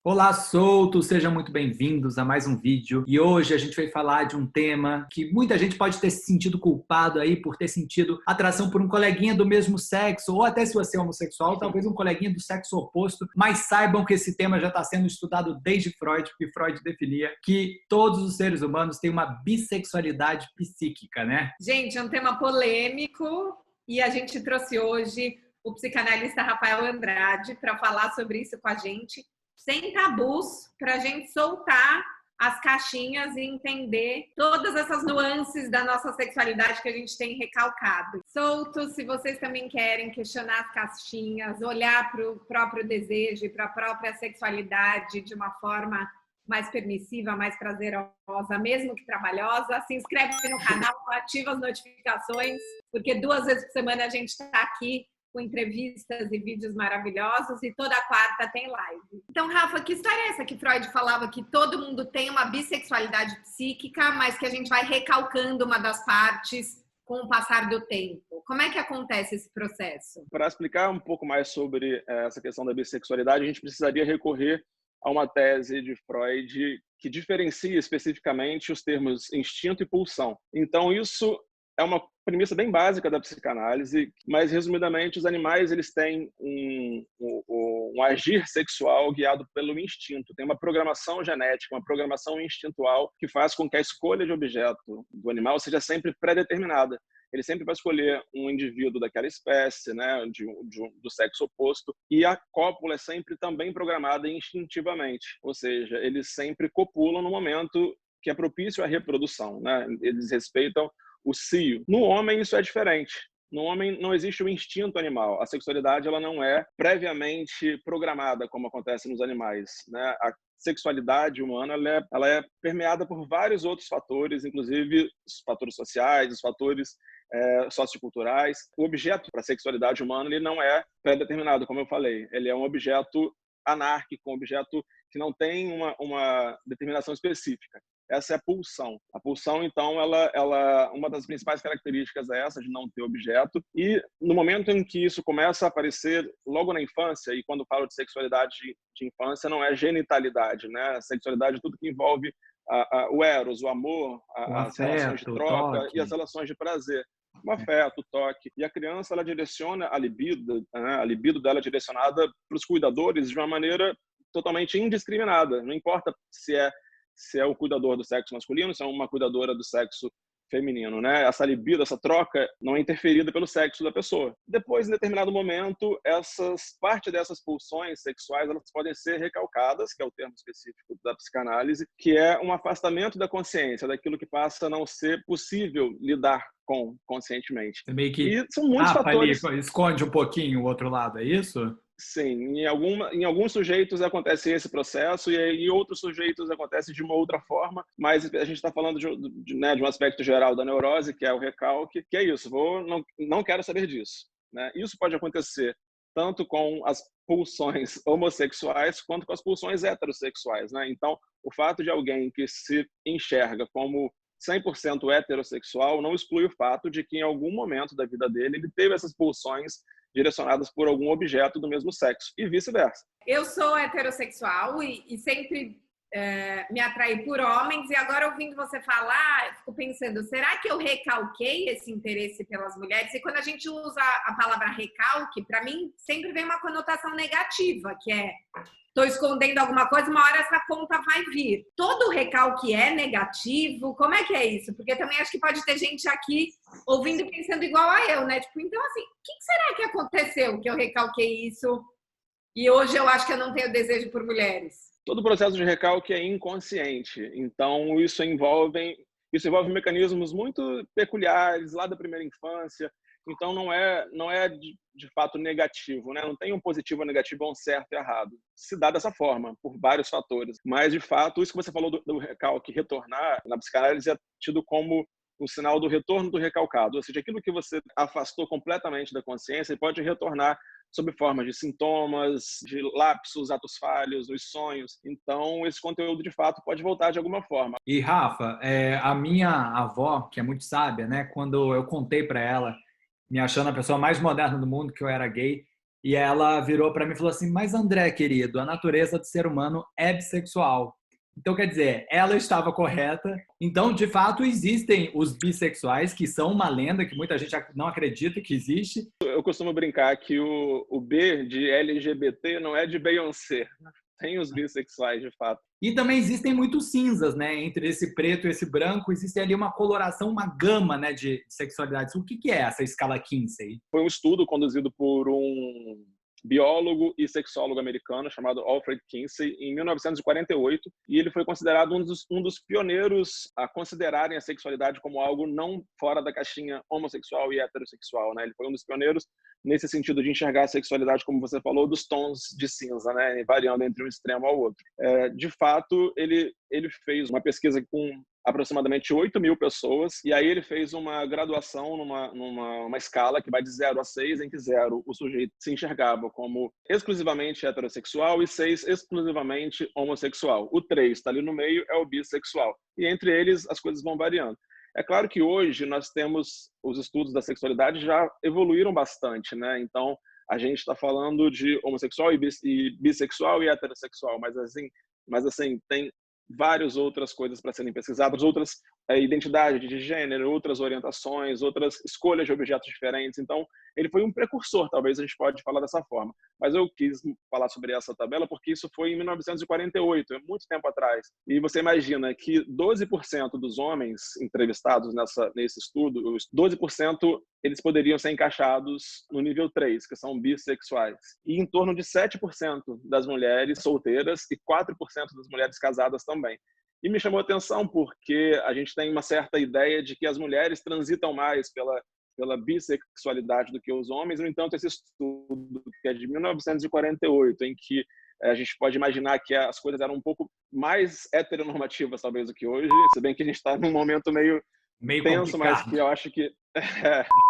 Olá, soltos! Sejam muito bem-vindos a mais um vídeo. E hoje a gente vai falar de um tema que muita gente pode ter se sentido culpado aí por ter sentido atração por um coleguinha do mesmo sexo, ou até se você é homossexual, talvez um coleguinha do sexo oposto, mas saibam que esse tema já está sendo estudado desde Freud, porque Freud definia que todos os seres humanos têm uma bissexualidade psíquica, né? Gente, é um tema polêmico e a gente trouxe hoje o psicanalista Rafael Andrade para falar sobre isso com a gente, sem tabus, para a gente soltar as caixinhas e entender todas essas nuances da nossa sexualidade que a gente tem recalcado. Soltos, se vocês também querem questionar as caixinhas, olhar para o próprio desejo e para a própria sexualidade de uma forma mais permissiva, mais prazerosa, mesmo que trabalhosa, se inscreve no canal, ativa as notificações, porque 2 vezes por semana a gente está aqui com entrevistas e vídeos maravilhosos e toda quarta tem live. Então, Rafa, que história é essa que Freud falava que todo mundo tem uma bissexualidade psíquica, mas que a gente vai recalcando uma das partes com o passar do tempo? Como é que acontece esse processo? Para explicar um pouco mais sobre essa questão da bissexualidade, a gente precisaria recorrer a uma tese de Freud que diferencia especificamente os termos instinto e pulsão. Então, isso é uma premissa bem básica da psicanálise, mas, resumidamente, os animais eles têm um agir sexual guiado pelo instinto. Tem uma programação genética, uma programação instintual que faz com que a escolha de objeto do animal seja sempre pré-determinada. Ele sempre vai escolher um indivíduo daquela espécie, né, do sexo oposto, e a cópula é sempre também programada instintivamente, ou seja, eles sempre copulam no momento que é propício à reprodução, né? Eles respeitam o cio. No homem isso é diferente. No homem não existe o instinto animal. A sexualidade ela não é previamente programada como acontece nos animais, né? A sexualidade humana ela é permeada por vários outros fatores, inclusive os fatores sociais, os fatores socioculturais. O objeto para a sexualidade humana ele não é pré-determinado, como eu falei. Ele é um objeto anárquico, um objeto que não tem uma determinação específica. Essa é a pulsão. A pulsão, então, uma das principais características é essa, de não ter objeto. E no momento em que isso começa a aparecer logo na infância, e quando falo de sexualidade de infância, não é genitalidade, né? A sexualidade é tudo que envolve o eros, o amor, as relações de troca e as relações de prazer. O afeto, o toque. E a criança, ela direciona a libido, né? A libido dela é direcionada para os cuidadores de uma maneira totalmente indiscriminada. Não importa se é o cuidador do sexo masculino, se é uma cuidadora do sexo feminino, né? Essa libido, essa troca não é interferida pelo sexo da pessoa. Depois, em determinado momento, parte dessas pulsões sexuais, elas podem ser recalcadas, que é o termo específico da psicanálise, que é um afastamento da consciência, daquilo que passa a não ser possível lidar com conscientemente. Você meio que E são muitos fatores. ali, esconde um pouquinho o outro lado, é isso? Sim, em alguns sujeitos acontece esse processo e em outros sujeitos acontece de uma outra forma, mas a gente está falando de um aspecto geral da neurose, que é o recalque, que é isso, não quero saber disso, né? Isso pode acontecer tanto com as pulsões homossexuais quanto com as pulsões heterossexuais, né? Então, o fato de alguém que se enxerga como 100% heterossexual não exclui o fato de que em algum momento da vida dele ele teve essas pulsões direcionadas por algum objeto do mesmo sexo e vice-versa. Eu sou heterossexual e sempre me atraí por homens, e agora ouvindo você falar, eu fico pensando, será que eu recalquei esse interesse pelas mulheres? E quando a gente usa a palavra recalque, para mim sempre vem uma conotação negativa, que é estou escondendo alguma coisa, uma hora essa conta vai vir. Todo recalque é negativo? Como é que é isso? Porque também acho que pode ter gente aqui ouvindo e pensando igual a eu, né? Tipo, então assim, o que será que aconteceu que eu recalquei isso e hoje eu acho que eu não tenho desejo por mulheres? Todo processo de recalque é inconsciente, então isso envolve mecanismos muito peculiares lá da primeira infância. Então não é de fato negativo, né? Não tem um positivo ou negativo, ou um certo e errado. Se dá dessa forma, por vários fatores. Mas de fato, isso que você falou do recalque retornar, na psicanálise é tido como um sinal do retorno do recalcado, ou seja, aquilo que você afastou completamente da consciência pode retornar sob formas de sintomas, de lapsos, atos falhos, nos sonhos. Então, esse conteúdo, de fato, pode voltar de alguma forma. E, Rafa, a minha avó, que é muito sábia, né? Quando eu contei para ela, me achando a pessoa mais moderna do mundo, que eu era gay, E ela virou para mim e falou assim: mas André, querido, a natureza do ser humano é bissexual. Então, quer dizer, ela estava correta. Então, de fato, existem os bissexuais, que são uma lenda que muita gente não acredita que existe. Eu costumo brincar que o B de LGBT não é de Beyoncé. Tem os bissexuais, de fato. E também existem muitos cinzas, né? Entre esse preto e esse branco, existe ali uma coloração, uma gama, né, de sexualidades. O que é essa escala Kinsey? Foi um estudo conduzido por um biólogo e sexólogo americano chamado Alfred Kinsey em 1948, e ele foi considerado um dos pioneiros a considerarem a sexualidade como algo não fora da caixinha homossexual e heterossexual, né? Ele foi um dos pioneiros nesse sentido de enxergar a sexualidade, como você falou, dos tons de cinza, né? Variando entre um extremo ao outro. De fato, ele fez uma pesquisa com aproximadamente 8.000 pessoas, e aí ele fez uma graduação numa escala que vai de 0 a 6, em que 0 o sujeito se enxergava como exclusivamente heterossexual e 6 exclusivamente homossexual. O 3 está ali no meio, é o bissexual. E entre eles as coisas vão variando. É claro que hoje nós temos, os estudos da sexualidade já evoluíram bastante, né? Então, a gente está falando de homossexual e bissexual e heterossexual, mas assim, tem várias outras coisas para serem pesquisadas, outras identidades de gênero, outras orientações, outras escolhas de objetos diferentes. Então, ele foi um precursor, talvez a gente pode falar dessa forma. Mas eu quis falar sobre essa tabela porque isso foi em 1948, é muito tempo atrás. E você imagina que 12% dos homens entrevistados nesse estudo, 12% eles poderiam ser encaixados no nível 3, que são bissexuais. E em torno de 7% das mulheres solteiras e 4% das mulheres casadas também. E me chamou a atenção porque a gente tem uma certa ideia de que as mulheres transitam mais pela bissexualidade do que os homens. No entanto, esse estudo, que é de 1948, em que a gente pode imaginar que as coisas eram um pouco mais heteronormativas, talvez, do que hoje, se bem que a gente está num momento meio tenso, complicado. mas que eu acho que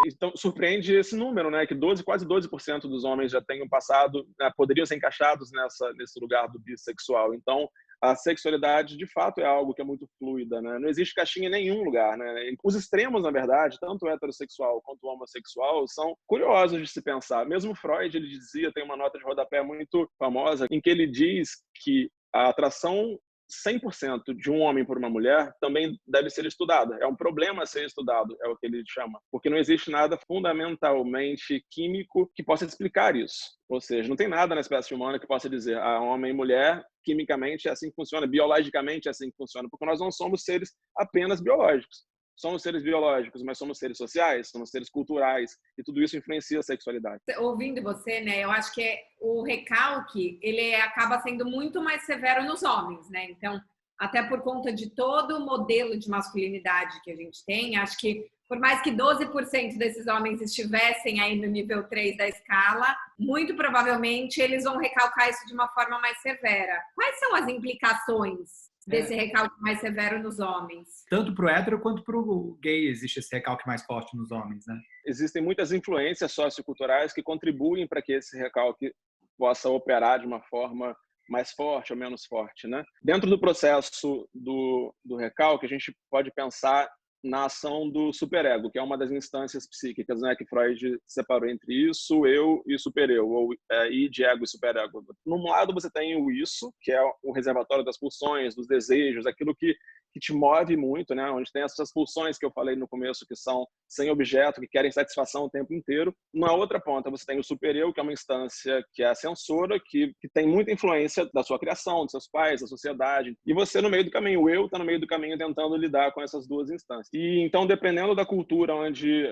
então surpreende esse número, né? Que quase 12% dos homens já tenham passado, né, poderiam ser encaixados nesse lugar do bissexual. Então, a sexualidade, de fato, é algo que é muito fluida, né? Não existe caixinha em nenhum lugar, né? Os extremos, na verdade, tanto o heterossexual quanto o homossexual, são curiosos de se pensar. Mesmo Freud, ele dizia, tem uma nota de rodapé muito famosa, em que ele diz que a atração 100% de um homem por uma mulher também deve ser estudada. É um problema a ser estudado, é o que ele chama. Porque não existe nada fundamentalmente químico que possa explicar isso. Ou seja, não tem nada na espécie humana que possa dizer homem e mulher, quimicamente é assim que funciona, biologicamente é assim que funciona, porque nós não somos seres apenas biológicos. Somos seres biológicos, mas somos seres sociais, somos seres culturais, e tudo isso influencia a sexualidade. Ouvindo você, né, eu acho que o recalque, ele acaba sendo muito mais severo nos homens, né? Então, até por conta de todo o modelo de masculinidade que a gente tem, acho que por mais que 12% desses homens estivessem aí no nível 3 da escala, muito provavelmente eles vão recalcar isso de uma forma mais severa. Quais são as implicações desse recalque mais severo nos homens? Tanto para o hétero quanto para o gay existe esse recalque mais forte nos homens, né? Existem muitas influências socioculturais que contribuem para que esse recalque possa operar de uma forma mais forte ou menos forte, né? Dentro do processo do recalque, a gente pode pensar na ação do superego, que é uma das instâncias psíquicas, né, que Freud separou entre isso, eu e supereu, ou id, ego e superego. Num lado você tem o isso, que é o reservatório das pulsões, dos desejos, aquilo que te move muito, né, onde tem essas pulsões que eu falei no começo, que são sem objeto, que querem satisfação o tempo inteiro. Na outra ponta você tem o supereu, que é uma instância que é a censora, que tem muita influência da sua criação, dos seus pais, da sociedade, e você no meio do caminho, o eu está no meio do caminho tentando lidar com essas duas instâncias. E então, dependendo da cultura onde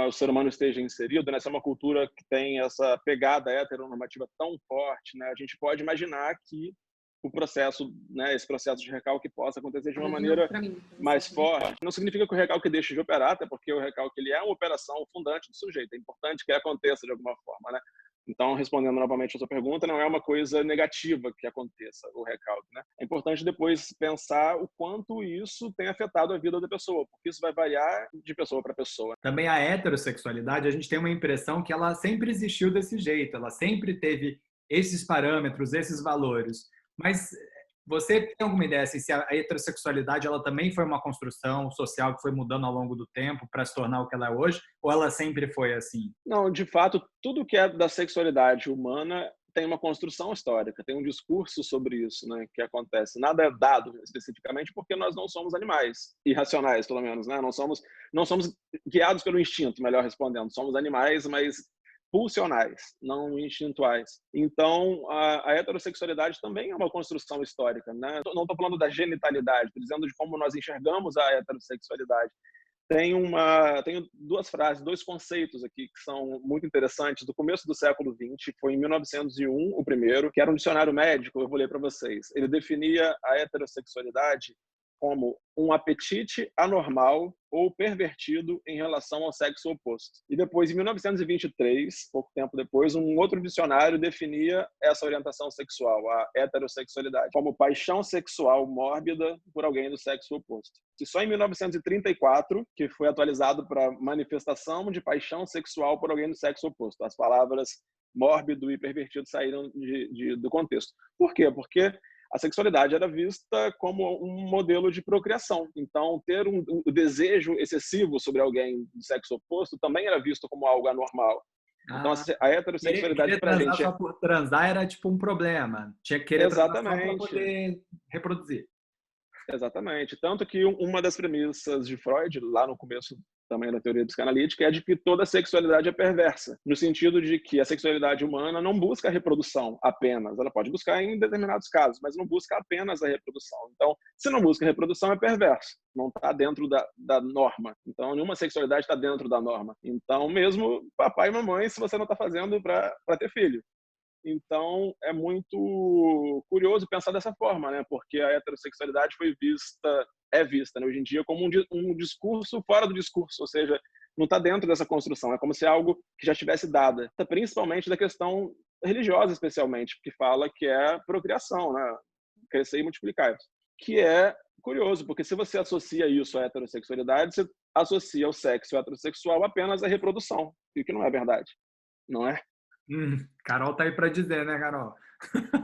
o ser humano esteja inserido, né, se é uma cultura que tem essa pegada heteronormativa tão forte, né, a gente pode imaginar que o processo, né, esse processo de recalque possa acontecer de uma maneira mais forte. Não significa que o recalque deixe de operar, até porque o recalque ele é uma operação fundante do sujeito. É importante que aconteça de alguma forma, né? Então, respondendo novamente a sua pergunta, não é uma coisa negativa que aconteça o recalque, né? É importante depois pensar o quanto isso tem afetado a vida da pessoa, porque isso vai variar de pessoa para pessoa. Também a heterossexualidade, a gente tem uma impressão que ela sempre existiu desse jeito, ela sempre teve esses parâmetros, esses valores. Mas Você tem alguma ideia assim, se a heterossexualidade ela também foi uma construção social que foi mudando ao longo do tempo para se tornar o que ela é hoje? Ou ela sempre foi assim? Não, de fato, tudo que é da sexualidade humana tem uma construção histórica, tem um discurso sobre isso, né, que acontece. Nada é dado especificamente porque nós não somos animais irracionais, pelo menos, né? Não somos guiados pelo instinto, melhor respondendo. Somos animais, mas pulsionais, não instintuais. Então, a heterossexualidade também é uma construção histórica, né? Não estou falando da genitalidade, estou dizendo de como nós enxergamos a heterossexualidade. Tenho duas frases, dois conceitos aqui que são muito interessantes, do começo do século XX, foi em 1901 o primeiro, que era um dicionário médico, eu vou ler para vocês. Ele definia a heterossexualidade como um apetite anormal ou pervertido em relação ao sexo oposto. E depois, em 1923, pouco tempo depois, um outro dicionário definia essa orientação sexual, a heterossexualidade, como paixão sexual mórbida por alguém do sexo oposto. E só em 1934 que foi atualizado para manifestação de paixão sexual por alguém do sexo oposto. As palavras mórbido e pervertido saíram do contexto. Por quê? Porque a sexualidade era vista como um modelo de procriação. Então, ter o desejo excessivo sobre alguém do sexo oposto também era visto como algo anormal. Então, a heterossexualidade para a gente... Transar só por transar era tipo um problema. Tinha que querer transar só para poder reproduzir. Exatamente. Tanto que uma das premissas de Freud, lá no começo também da teoria psicanalítica, é de que toda sexualidade é perversa, no sentido de que a sexualidade humana não busca a reprodução apenas. Ela pode buscar em determinados casos, mas não busca apenas a reprodução. Então, se não busca a reprodução, é perverso. Não está dentro da norma. Então, nenhuma sexualidade está dentro da norma. Então, mesmo papai e mamãe, se você não está fazendo para ter filho. Então, é muito curioso pensar dessa forma, né? Porque a heterossexualidade é vista, né, hoje em dia como um discurso fora do discurso, ou seja, não está dentro dessa construção, é como se algo que já estivesse dada, principalmente da questão religiosa, especialmente, que fala que é procriação, né? Crescer e multiplicar, que é curioso, porque se você associa isso à heterossexualidade, você associa o sexo heterossexual apenas à reprodução, e o que não é verdade, não é? Carol tá aí para dizer, né, Carol?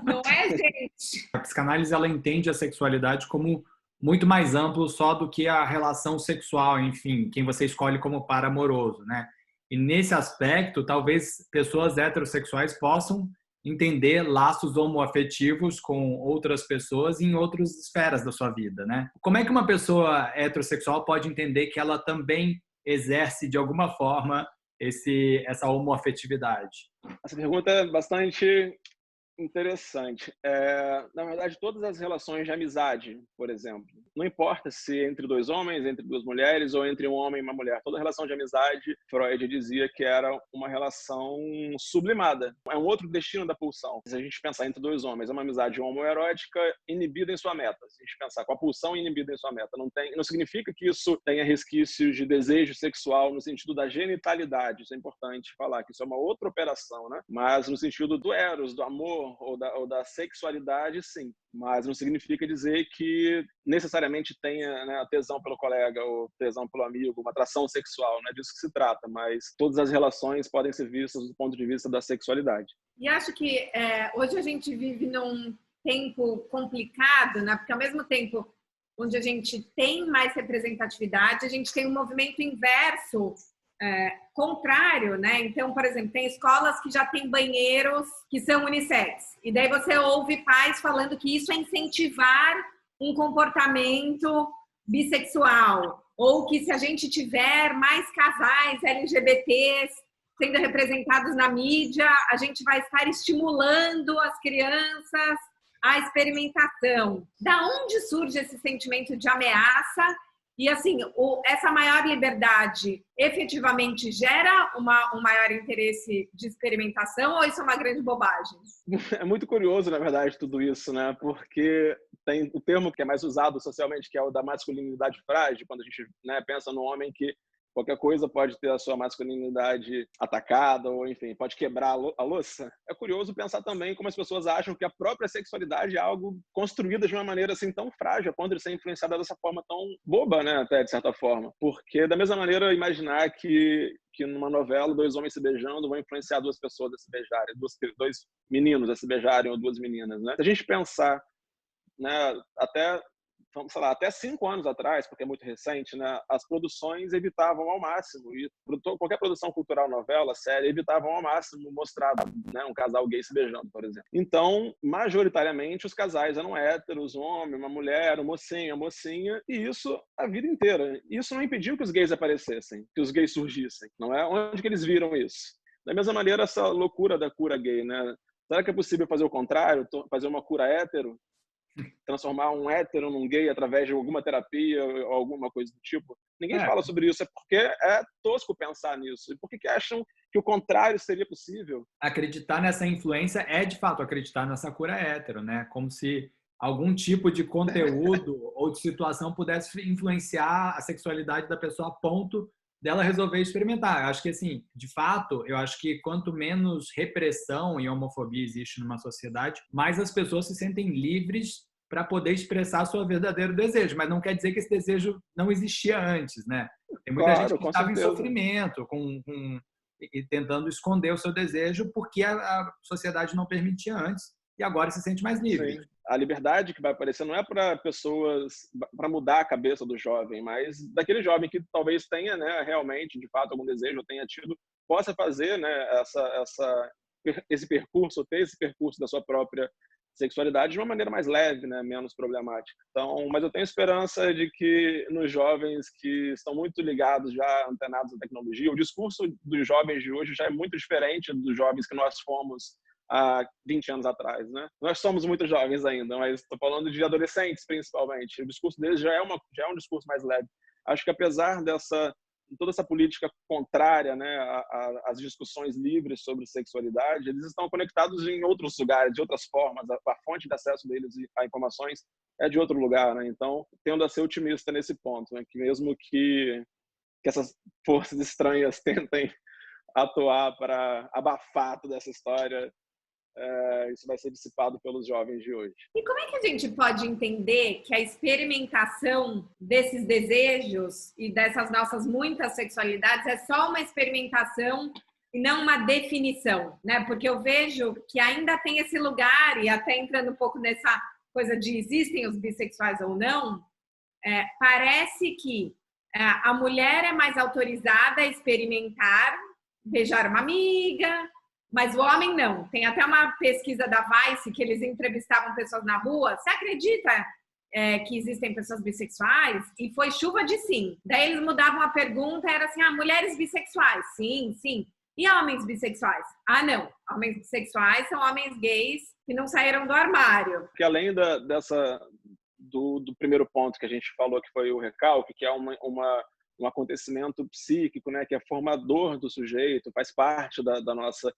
Não é, gente? A psicanálise ela entende a sexualidade como muito mais amplo só do que a relação sexual, enfim, quem você escolhe como par amoroso, né? E nesse aspecto, talvez pessoas heterossexuais possam entender laços homoafetivos com outras pessoas em outras esferas da sua vida, né? Como é que uma pessoa heterossexual pode entender que ela também exerce de alguma forma essa homoafetividade? Essa pergunta é bastante interessante. Na verdade, todas as relações de amizade, por exemplo, não importa se entre dois homens, entre duas mulheres ou entre um homem e uma mulher, toda relação de amizade, Freud dizia que era uma relação sublimada. É um outro destino da pulsão. Se a gente pensar entre dois homens, é uma amizade homoerótica inibida em sua meta. Se a gente pensar com a pulsão inibida em sua meta, não significa que isso tenha resquícios de desejo sexual no sentido da genitalidade. Isso é importante falar, que isso é uma outra operação, né? Mas no sentido do eros, do amor, ou da sexualidade, sim. Mas não significa dizer que necessariamente tenha, né, tesão pelo colega ou tesão pelo amigo, uma atração sexual. Não é disso que se trata, mas todas as relações podem ser vistas do ponto de vista da sexualidade. E acho que hoje a gente vive num tempo complicado, né? Porque ao mesmo tempo onde a gente tem mais representatividade, a gente tem um movimento inverso, contrário, né? Então, por exemplo, tem escolas que já têm banheiros que são unissex. E daí você ouve pais falando que isso é incentivar um comportamento bissexual. Ou que se a gente tiver mais casais LGBTs sendo representados na mídia, a gente vai estar estimulando as crianças à experimentação. Da onde surge esse sentimento de ameaça? E, assim, essa maior liberdade efetivamente gera um maior interesse de experimentação ou isso é uma grande bobagem? É muito curioso, na verdade, tudo isso, né? Porque tem o termo que é mais usado socialmente, que é o da masculinidade frágil, quando a gente, né, pensa no homem que qualquer coisa pode ter a sua masculinidade atacada ou, enfim, pode quebrar a louça. É curioso pensar também como as pessoas acham que a própria sexualidade é algo construído de uma maneira assim tão frágil, a ponto de ser influenciada dessa forma tão boba, né, até de certa forma. Porque, da mesma maneira, imaginar que numa novela, dois homens se beijando vão influenciar duas pessoas a se beijarem, dois meninos a se beijarem ou duas meninas, né? Se a gente pensar né, até, vamos falar, até 5 anos atrás, porque é muito recente, né, as produções evitavam ao máximo, e qualquer produção cultural, novela, série, evitavam ao máximo mostrar, né, um casal gay se beijando, por exemplo. Então, majoritariamente, os casais eram héteros, um homem, uma mulher, um mocinho, uma mocinha, e isso a vida inteira. Isso não impediu que os gays aparecessem, que os gays surgissem, não é? Onde que eles viram isso? Da mesma maneira, essa loucura da cura gay, né? Será que é possível fazer o contrário, fazer uma cura hétero? Transformar um hétero num gay através de alguma terapia ou alguma coisa do tipo? Ninguém fala sobre isso, é porque é tosco pensar nisso. E por que acham que o contrário seria possível? Acreditar nessa influência é, de fato, acreditar nessa cura hétero, né? Como se algum tipo de conteúdo ou de situação pudesse influenciar a sexualidade da pessoa a ponto dela resolver experimentar. Eu acho que, assim, de fato, eu acho que quanto menos repressão e homofobia existe numa sociedade, mais as pessoas se sentem livres para poder expressar seu verdadeiro desejo. Mas não quer dizer que esse desejo não existia antes, né? Tem muita gente que estava em sofrimento, e tentando esconder o seu desejo porque a sociedade não permitia antes e agora se sente mais livre. Sim. A liberdade que vai aparecer não é para pessoas, para mudar a cabeça do jovem, mas daquele jovem que talvez tenha, né, realmente, de fato, algum desejo, ou tenha tido, possa fazer, né, esse percurso, ter esse percurso da sua própria sexualidade de uma maneira mais leve, né, menos problemática. Então, mas eu tenho esperança de que nos jovens que estão muito ligados, já antenados à tecnologia, o discurso dos jovens de hoje já é muito diferente dos jovens que nós fomos há 20 anos atrás, né? Nós somos muito jovens ainda, mas estou falando de adolescentes, principalmente. O discurso deles já é um discurso mais leve. Acho que apesar de toda essa política contrária, né, às discussões livres sobre sexualidade, eles estão conectados em outros lugares, de outras formas. A fonte de acesso deles a informações é de outro lugar, né? Então, tendo a ser otimista nesse ponto, né, que mesmo que essas forças estranhas tentem atuar para abafar toda essa história, isso vai ser dissipado pelos jovens de hoje. E como é que a gente pode entender que a experimentação desses desejos e dessas nossas muitas sexualidades é só uma experimentação e não uma definição, né? Porque eu vejo que ainda tem esse lugar, e até entrando um pouco nessa coisa de existem os bissexuais ou não, parece que a mulher é mais autorizada a experimentar, beijar uma amiga, mas o homem não. Tem até uma pesquisa da Vice que eles entrevistavam pessoas na rua. Você acredita que existem pessoas bissexuais? E foi chuva de sim. Daí eles mudavam a pergunta, era assim, mulheres bissexuais? Sim, sim. E homens bissexuais? Ah, não. Homens bissexuais são homens gays que não saíram do armário. Porque além do primeiro ponto que a gente falou, que foi o recalque, que é um acontecimento psíquico, né, que é formador do sujeito, faz parte da nossa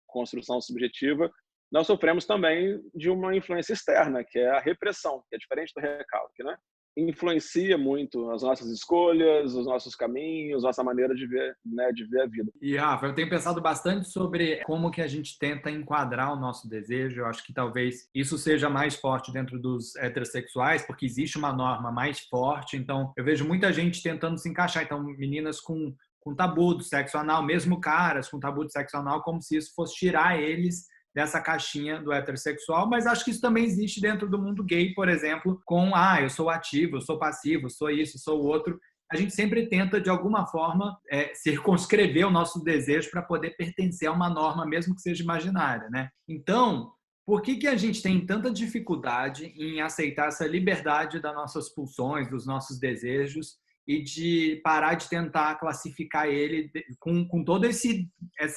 construção subjetiva, nós sofremos também de uma influência externa, que é a repressão, que é diferente do recalque, né? Influencia muito as nossas escolhas, os nossos caminhos, nossa maneira de ver, né, de ver a vida. E, Rafa, eu tenho pensado bastante sobre como que a gente tenta enquadrar o nosso desejo. Eu acho que talvez isso seja mais forte dentro dos heterossexuais, porque existe uma norma mais forte. Então, eu vejo muita gente tentando se encaixar. Então, meninas com tabu do sexo anal, mesmo caras com tabu do sexo anal, como se isso fosse tirar eles dessa caixinha do heterossexual, mas acho que isso também existe dentro do mundo gay, por exemplo, com eu sou ativo, eu sou passivo, sou isso, sou o outro. A gente sempre tenta, de alguma forma, circunscrever o nosso desejo para poder pertencer a uma norma, mesmo que seja imaginária, né? Então, por que a gente tem tanta dificuldade em aceitar essa liberdade das nossas pulsões, dos nossos desejos, e de parar de tentar classificar ele com todo esse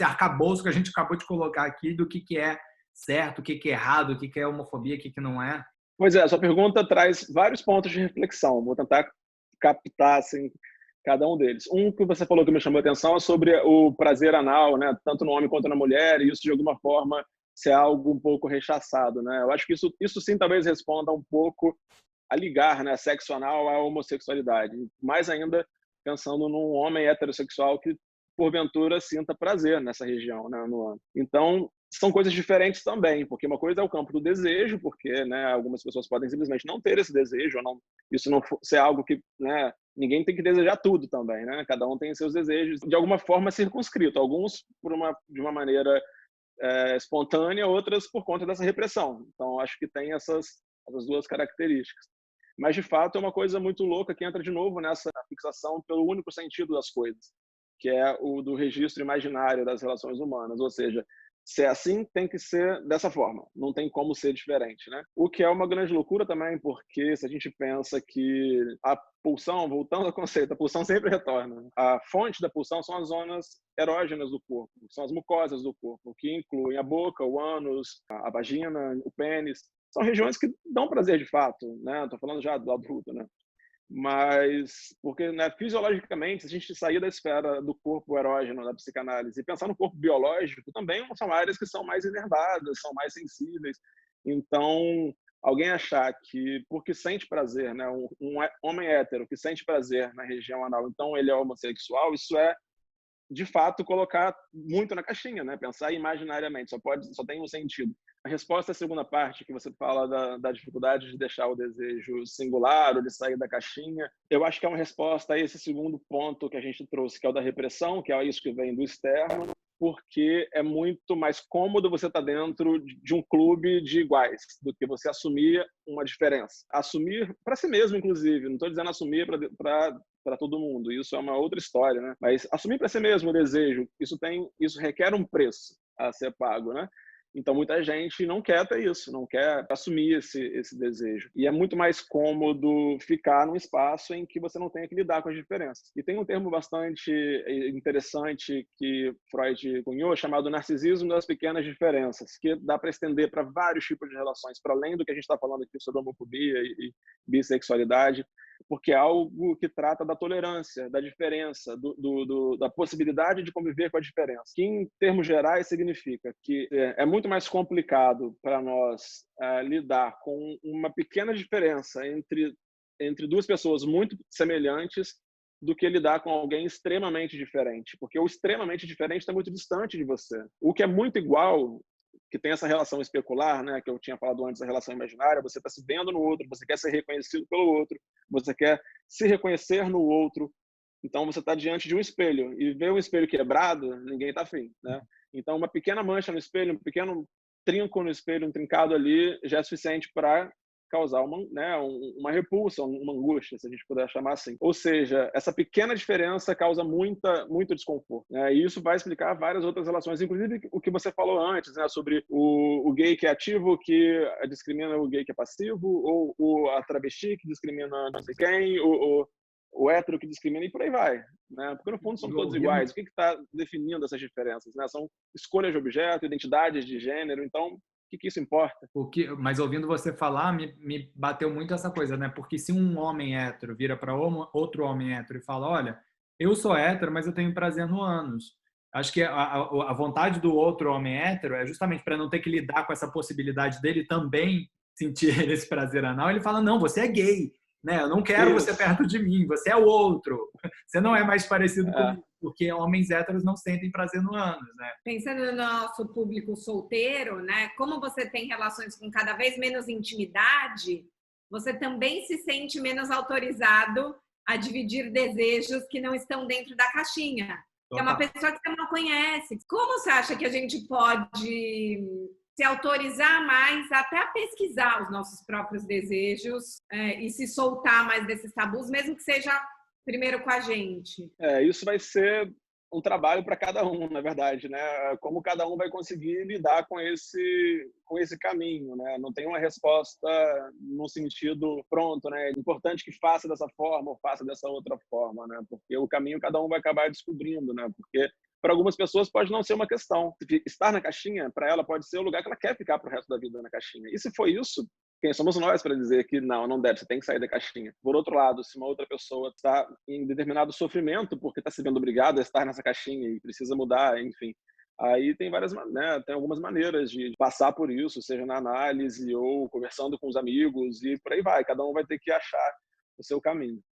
arcabouço que a gente acabou de colocar aqui do que é certo, o que é errado, o que é homofobia, o que não é? Pois é, a sua pergunta traz vários pontos de reflexão. Vou tentar captar assim, cada um deles. Um que você falou que me chamou a atenção é sobre o prazer anal, né? Tanto no homem quanto na mulher, e isso de alguma forma ser algo um pouco rechaçado, né? Eu acho que isso sim talvez responda um pouco a ligar, né, sexo anal à homossexualidade. Mais ainda pensando num homem heterossexual que, porventura, sinta prazer nessa região, né, no ano. Então, são coisas diferentes também, porque uma coisa é o campo do desejo, porque, né, algumas pessoas podem simplesmente não ter esse desejo, isso não ser algo que, né, ninguém tem que desejar tudo também, né? Cada um tem seus desejos, de alguma forma circunscrito, alguns de uma maneira espontânea, outras por conta dessa repressão. Então, acho que tem essas essas duas características. Mas, de fato, é uma coisa muito louca que entra de novo nessa fixação pelo único sentido das coisas, que é o do registro imaginário das relações humanas, ou seja, se é assim, tem que ser dessa forma, não tem como ser diferente, né? O que é uma grande loucura também, porque se a gente pensa que a pulsão, voltando ao conceito, a pulsão sempre retorna. A fonte da pulsão são as zonas erógenas do corpo, são as mucosas do corpo, que incluem a boca, o ânus, a vagina, o pênis. São regiões que dão prazer de fato, né? Estou falando já do adulto, né? Mas, porque né, fisiologicamente, se a gente sair da esfera do corpo erógeno da psicanálise e pensar no corpo biológico, também são áreas que são mais inervadas, são mais sensíveis. Então, alguém achar que, porque sente prazer, né, um homem hétero que sente prazer na região anal, então ele é homossexual, isso é de fato colocar muito na caixinha, né? Pensar imaginariamente, só tem um sentido. A resposta à segunda parte, que você fala da dificuldade de deixar o desejo singular ou de sair da caixinha, eu acho que é uma resposta a esse segundo ponto que a gente trouxe, que é o da repressão, que é isso que vem do externo, porque é muito mais cômodo você estar dentro de um clube de iguais do que você assumir uma diferença. Assumir para si mesmo, inclusive. Não estou dizendo assumir para todo mundo. Isso é uma outra história, né? Mas assumir para si mesmo o desejo, isso requer um preço a ser pago, né? Então, muita gente não quer ter isso, não quer assumir esse desejo. E é muito mais cômodo ficar num espaço em que você não tenha que lidar com as diferenças. E tem um termo bastante interessante que Freud cunhou, chamado narcisismo das pequenas diferenças, que dá para estender para vários tipos de relações, para além do que a gente está falando aqui sobre homofobia e bissexualidade, porque é algo que trata da tolerância, da diferença, da possibilidade de conviver com a diferença, que em termos gerais significa que é muito mais complicado para nós lidar com uma pequena diferença entre duas pessoas muito semelhantes do que lidar com alguém extremamente diferente, porque o extremamente diferente está muito distante de você. O que é muito igual, que tem essa relação especular, né, que eu tinha falado antes, a relação imaginária, você está se vendo no outro, você quer ser reconhecido pelo outro, você quer se reconhecer no outro, então você está diante de um espelho, e ver um espelho quebrado, ninguém está afim, né? Então uma pequena mancha no espelho, um pequeno trinco no espelho, um trincado ali, já é suficiente para causar uma repulsa, uma angústia, se a gente puder chamar assim. Ou seja, essa pequena diferença causa muito desconforto, né? E isso vai explicar várias outras relações, inclusive o que você falou antes, né, sobre o gay que é ativo que discrimina o gay que é passivo, ou a travesti que discrimina não sei quem, o hétero que discrimina e por aí vai, né? Porque no fundo são todos iguais. O que está definindo essas diferenças, né? São escolhas de objeto, identidades de gênero, então o que isso importa? Mas ouvindo você falar, me bateu muito essa coisa, né? Porque se um homem hétero vira para outro homem hétero e fala, olha, eu sou hétero, mas eu tenho prazer no ânus. Acho que a vontade do outro homem hétero é justamente para não ter que lidar com essa possibilidade dele também sentir esse prazer anal. Ele fala, não, você é gay, né? Eu não quero você perto de mim, você é o outro. Você não é mais parecido comigo, porque homens héteros não sentem prazer no ânus, né? Pensando no nosso público solteiro, né? Como você tem relações com cada vez menos intimidade, você também se sente menos autorizado a dividir desejos que não estão dentro da caixinha. Que é uma pessoa que você não conhece. Como você acha que a gente pode se autorizar mais até a pesquisar os nossos próprios desejos e se soltar mais desses tabus, mesmo que seja primeiro com a gente? Isso vai ser um trabalho para cada um, na verdade, né? Como cada um vai conseguir lidar com esse caminho, né? Não tem uma resposta no sentido pronto, né? É importante que faça dessa forma ou faça dessa outra forma, né? Porque o caminho cada um vai acabar descobrindo, né? Porque para algumas pessoas pode não ser uma questão. Estar na caixinha, para ela, pode ser o lugar que ela quer ficar para o resto da vida na caixinha. E se for isso, quem somos nós para dizer que não deve, você tem que sair da caixinha? Por outro lado, se uma outra pessoa está em determinado sofrimento porque está se vendo obrigada a estar nessa caixinha e precisa mudar, enfim, aí tem tem algumas maneiras de passar por isso, seja na análise ou conversando com os amigos e por aí vai. Cada um vai ter que achar o seu caminho.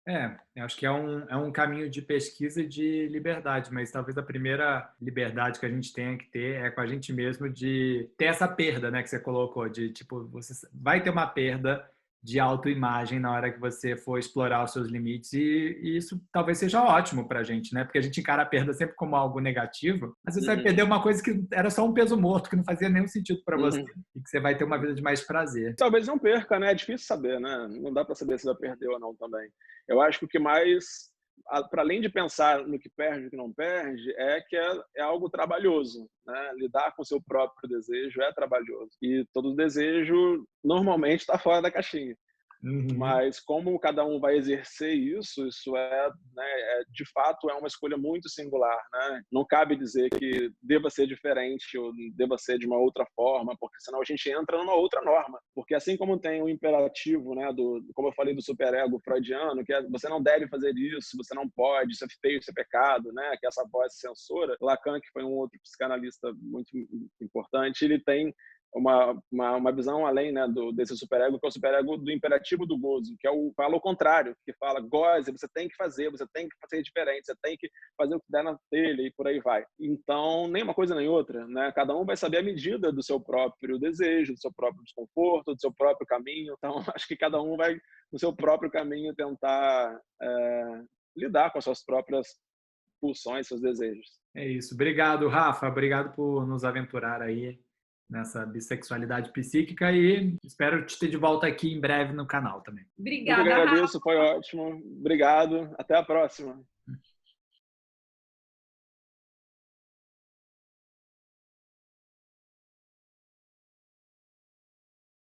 Eu acho que é um caminho de pesquisa e de liberdade, mas talvez a primeira liberdade que a gente tenha que ter é com a gente mesmo, de ter essa perda, né, que você colocou, de tipo, você vai ter uma perda de autoimagem na hora que você for explorar os seus limites. E isso talvez seja ótimo pra gente, né? Porque a gente encara a perda sempre como algo negativo. Às vezes você vai perder uma coisa que era só um peso morto, que não fazia nenhum sentido pra você. E que você vai ter uma vida de mais prazer. Talvez não perca, né? É difícil saber, né? Não dá para saber se vai perder ou não também. Eu acho que o que mais, para além de pensar no que perde e o que não perde, é que é algo trabalhoso, né? Lidar com o seu próprio desejo é trabalhoso. E todo desejo normalmente está fora da caixinha. Mas como cada um vai exercer isso, de fato é uma escolha muito singular, né? Não cabe dizer que deva ser diferente ou deva ser de uma outra forma, porque senão a gente entra numa outra norma. Porque assim como tem o imperativo, né, como eu falei do superego freudiano, que é você não deve fazer isso, você não pode, isso é feio, isso é pecado, né? Que essa voz censora. Lacan, que foi um outro psicanalista muito importante, ele tem uma visão além, né, desse superego, que é o superego do imperativo do gozo, que fala o contrário, que fala goze, você tem que fazer diferente, você tem que fazer o que der na telha e por aí vai. Então, nem uma coisa nem outra, né? Cada um vai saber a medida do seu próprio desejo, do seu próprio desconforto, do seu próprio caminho. Então, acho que cada um vai, no seu próprio caminho, tentar lidar com as suas próprias pulsões, seus desejos. É isso. Obrigado, Rafa. Obrigado por nos aventurar aí nessa bissexualidade psíquica e espero te ter de volta aqui em breve no canal também. Obrigada, Eu agradeço, foi ótimo. Obrigado. Até a próxima.